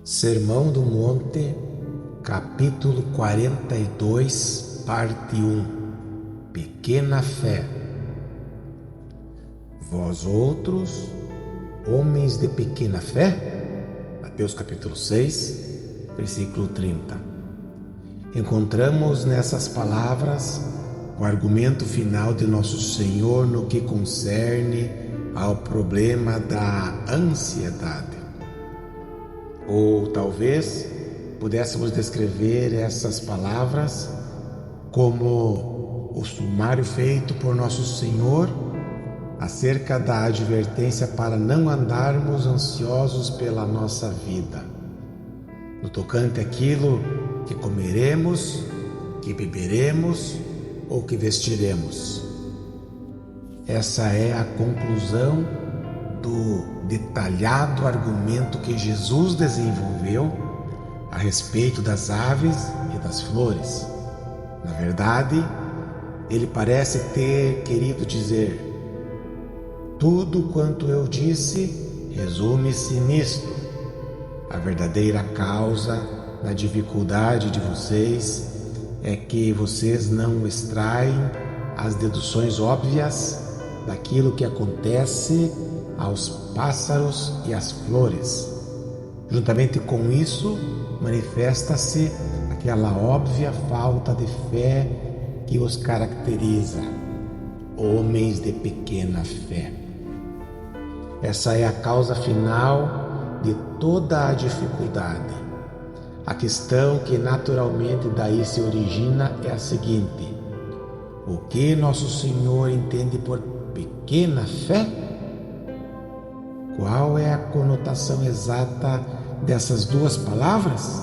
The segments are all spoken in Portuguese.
Sermão do Monte, capítulo 42, parte 1. Pequena fé. Vós outros, homens de pequena fé? Mateus capítulo 6, versículo 30. Encontramos nessas palavras o argumento final de Nosso Senhor no que concerne ao problema da ansiedade. Ou talvez pudéssemos descrever essas palavras como o sumário feito por Nosso Senhor acerca da advertência para não andarmos ansiosos pela nossa vida, no tocante àquilo que comeremos, que beberemos ou que vestiremos. Essa é a conclusão do detalhado argumento que Jesus desenvolveu a respeito das aves e das flores. Na verdade, ele parece ter querido dizer: tudo quanto eu disse resume-se nisto. A verdadeira causa da dificuldade de vocês é que vocês não extraem as deduções óbvias daquilo que acontece aos pássaros e às flores. Juntamente com isso, manifesta-se aquela óbvia falta de fé que os caracteriza, homens de pequena fé. Essa é a causa final de toda a dificuldade. A questão que naturalmente daí se origina é a seguinte: o que Nosso Senhor entende por pequena fé? Qual é a conotação exata dessas duas palavras?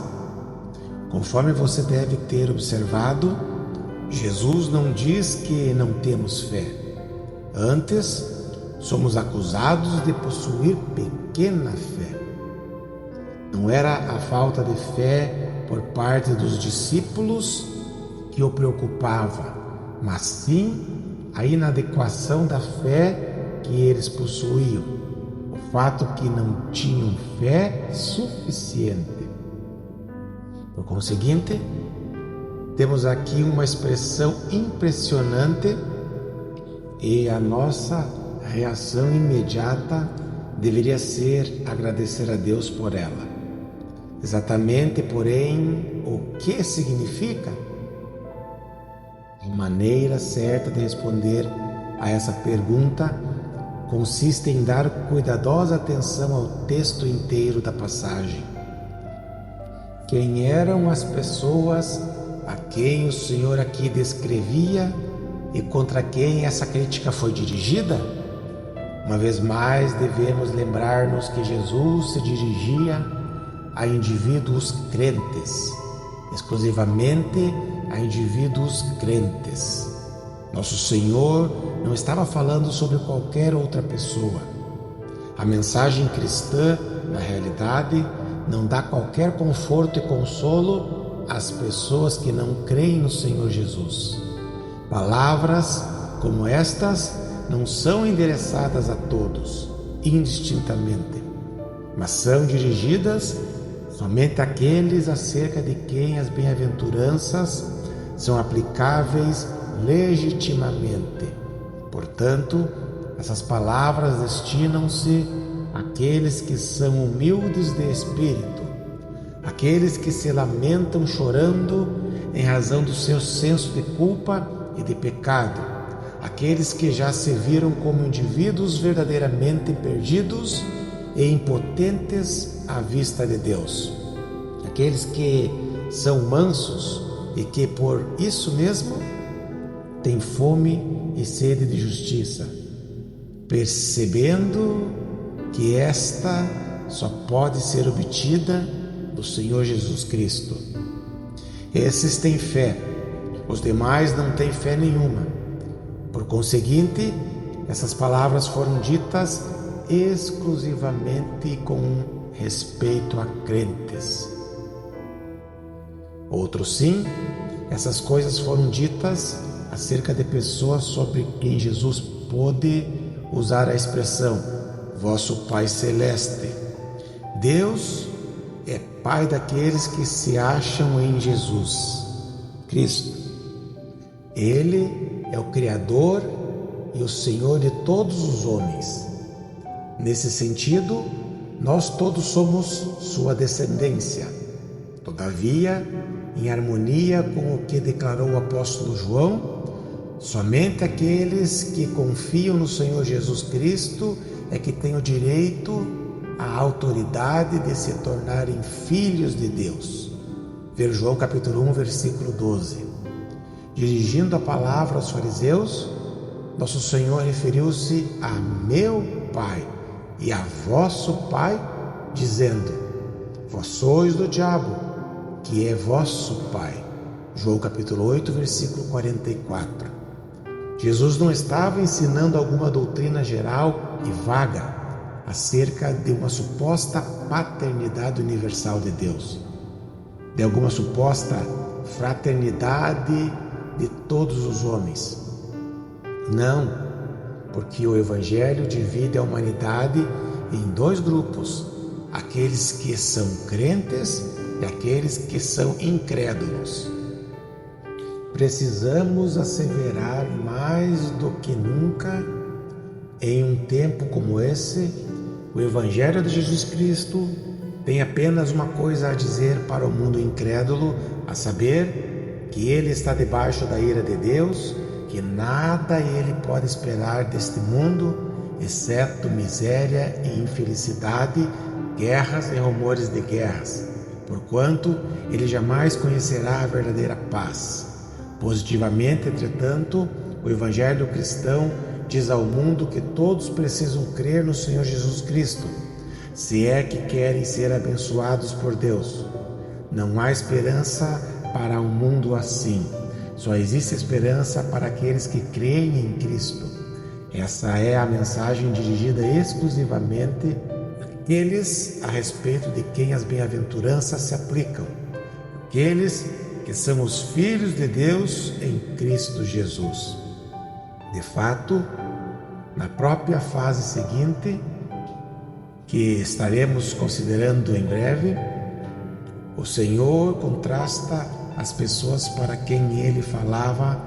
Conforme você deve ter observado, Jesus não diz que não temos fé. Antes, somos acusados de possuir pequena fé. Não era a falta de fé por parte dos discípulos que o preocupava, mas sim a inadequação da fé que eles possuíam. O fato que não tinham fé suficiente. Por conseguinte, temos aqui uma expressão impressionante e a nossa reação imediata deveria ser agradecer a Deus por ela. Exatamente, porém, o que significa? A maneira certa de responder a essa pergunta consiste em dar cuidadosa atenção ao texto inteiro da passagem. Quem eram as pessoas a quem o Senhor aqui descrevia e contra quem essa crítica foi dirigida? Uma vez mais, devemos lembrar-nos que Jesus se dirigia a indivíduos crentes, exclusivamente a indivíduos crentes. Nosso Senhor não estava falando sobre qualquer outra pessoa. A mensagem cristã, na realidade, não dá qualquer conforto e consolo às pessoas que não creem no Senhor Jesus. Palavras como estas não são endereçadas a todos, indistintamente, mas são dirigidas somente àqueles acerca de quem as bem-aventuranças são aplicáveis legitimamente. Portanto, essas palavras destinam-se àqueles que são humildes de espírito, aqueles que se lamentam chorando em razão do seu senso de culpa e de pecado, aqueles que já se viram como indivíduos verdadeiramente perdidos e impotentes à vista de Deus, aqueles que são mansos e que por isso mesmo têm fome e sede de justiça, percebendo que esta só pode ser obtida do Senhor Jesus Cristo. Esses têm fé, os demais não têm fé nenhuma. Por conseguinte, essas palavras foram ditas exclusivamente com respeito a crentes. Outros sim, essas coisas foram ditas acerca de pessoas sobre quem Jesus pôde usar a expressão vosso Pai Celeste. Deus é Pai daqueles que se acham em Jesus Cristo. Ele é o Criador e o Senhor de todos os homens. Nesse sentido, nós todos somos sua descendência. Todavia, em harmonia com o que declarou o apóstolo João, somente aqueles que confiam no Senhor Jesus Cristo é que têm o direito, a autoridade de se tornarem filhos de Deus. Ver João capítulo 1, versículo 12. Dirigindo a palavra aos fariseus, nosso Senhor referiu-se a meu Pai e a vosso Pai, dizendo: vós sois do diabo, que é vosso pai. João capítulo 8, versículo 44. Jesus não estava ensinando alguma doutrina geral e vaga acerca de uma suposta paternidade universal de Deus, de alguma suposta fraternidade de todos os homens. Não, porque o Evangelho divide a humanidade em dois grupos: aqueles que são crentes e aqueles que são incrédulos. Precisamos asseverar mais do que nunca, em um tempo como esse, o Evangelho de Jesus Cristo tem apenas uma coisa a dizer para o mundo incrédulo, a saber, que ele está debaixo da ira de Deus, que nada ele pode esperar deste mundo, exceto miséria e infelicidade, guerras e rumores de guerras, porquanto ele jamais conhecerá a verdadeira paz. Positivamente, entretanto, o Evangelho cristão diz ao mundo que todos precisam crer no Senhor Jesus Cristo, se é que querem ser abençoados por Deus. Não há esperança para um mundo assim. Só existe esperança para aqueles que creem em Cristo. Essa é a mensagem dirigida exclusivamente àqueles a respeito de quem as bem-aventuranças se aplicam, aqueles que são os filhos de Deus em Cristo Jesus. De fato, na própria fase seguinte, que estaremos considerando em breve, o Senhor contrasta as pessoas para quem ele falava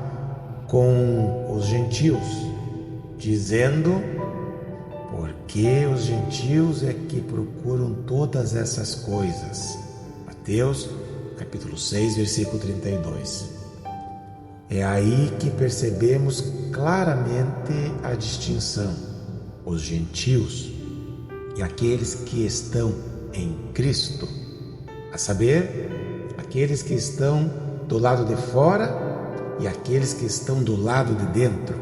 com os gentios, dizendo: porque os gentios é que procuram todas essas coisas. Mateus capítulo 6, versículo 32. É aí que percebemos claramente a distinção: os gentios e aqueles que estão em Cristo, a saber, aqueles que estão do lado de fora e aqueles que estão do lado de dentro,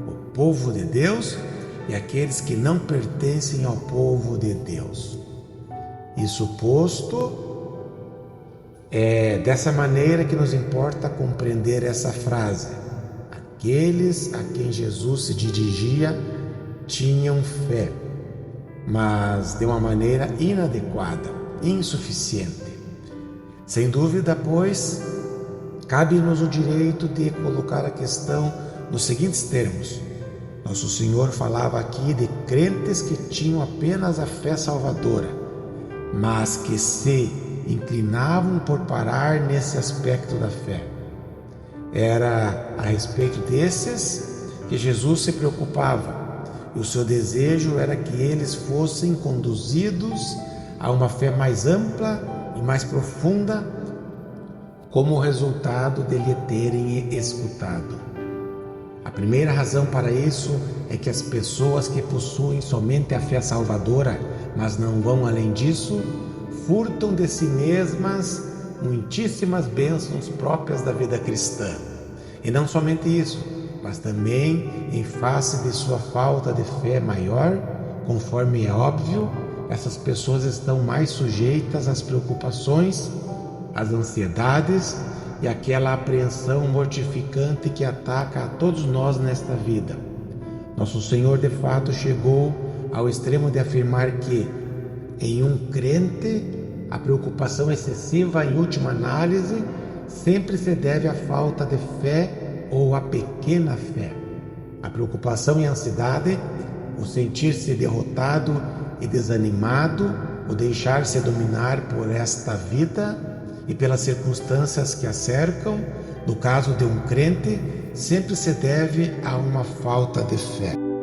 o povo de Deus e aqueles que não pertencem ao povo de Deus. Isso posto, é dessa maneira que nos importa compreender essa frase: aqueles a quem Jesus se dirigia tinham fé, mas de uma maneira inadequada, insuficiente. Sem dúvida, pois, cabe-nos o direito de colocar a questão nos seguintes termos: nosso Senhor falava aqui de crentes que tinham apenas a fé salvadora, mas que se inclinavam por parar nesse aspecto da fé. Era a respeito desses que Jesus se preocupava, e o seu desejo era que eles fossem conduzidos a uma fé mais ampla e mais profunda, como resultado de lhe terem escutado. A primeira razão para isso é que as pessoas que possuem somente a fé salvadora, mas não vão além disso, furtam de si mesmas muitíssimas bênçãos próprias da vida cristã. E não somente isso, mas também, em face de sua falta de fé maior, conforme é óbvio, essas pessoas estão mais sujeitas às preocupações, às ansiedades e àquela apreensão mortificante que ataca a todos nós nesta vida. Nosso Senhor, de fato, chegou ao extremo de afirmar que, em um crente, a preocupação excessiva, em última análise, sempre se deve à falta de fé ou à pequena fé. A preocupação e a ansiedade, o sentir-se derrotado e desanimado, o deixar-se dominar por esta vida e pelas circunstâncias que a cercam, no caso de um crente, sempre se deve a uma falta de fé.